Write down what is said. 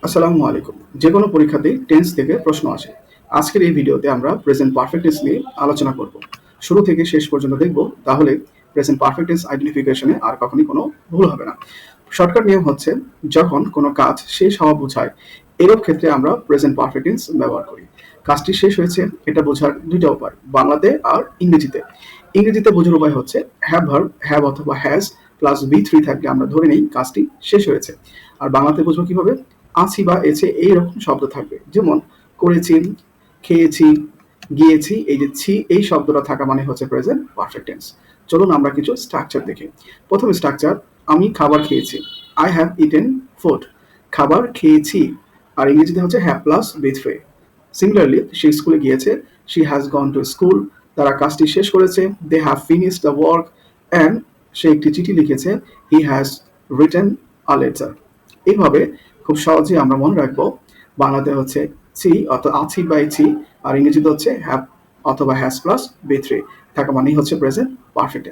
আসসালামু আলাইকুম। যেকোনো পরীক্ষাতেই টেন্স থেকে প্রশ্ন আসে। আজকের এই ভিডিওতে আমরা প্রেজেন্ট পারফেক্ট টেন্স নিয়ে আলোচনা করব। শুরু থেকে শেষ পর্যন্ত দেখব, তাহলে প্রেজেন্ট পারফেক্ট টেন্স আইডেন্টিফিকেশনে আর কখনই কোনো ভুল হবে না। শর্টকাট নিয়ম হচ্ছে, যখন কোনো কাজ শেষ হওয়া বোঝায় এরূপ ক্ষেত্রে আমরা প্রেজেন্ট পারফেক্ট টেন্স ব্যবহার করি। কাজটি শেষ হয়েছে এটা বোঝার দুইটা উপায়, বাংলাতে আর ইংরেজিতে। ইংরেজিতে বোঝার উপায় হচ্ছে হ্যাভ ভার্ব হ্যাভ অথবা হ্যাজ প্লাস বি থ্রি থাকলে আমরা ধরে নেই কাজটি শেষ হয়েছে। আর বাংলাতে বুঝবো কিভাবে? আছি বা এছে এইরকম শব্দ থাকবে, যেমন করেছি, খেয়েছি, গিয়েছি। এই যে ছি এই শব্দটা থাকা মানে হচ্ছে প্রেজেন্ট পারফেক্ট টেন্স। চলুন আমরা কিছু স্ট্রাকচার দেখি। প্রথম স্ট্রাকচার, আমি খাবার খেয়েছি। I have eaten food. খাবার খেয়েছি। আর ইংরেজিতে হচ্ছে have plus V three. Similarly, সে স্কুলে গিয়েছে। She has gone to school. তারা কাজটি শেষ করেছে। They have finished the work. And সে একটি চিঠি লিখেছে। He has written a letter. এইভাবে খুব সহজেই আমরা মনে রাখবো, বাংলাতে হচ্ছে ছি অথবা আছি বা ছি, আর ইংরেজিতে হচ্ছে হ্যাভ অথবা হ্যাজ প্লাস বি থ্রি থাকা মানেই হচ্ছে প্রেজেন্ট পারফেক্ট।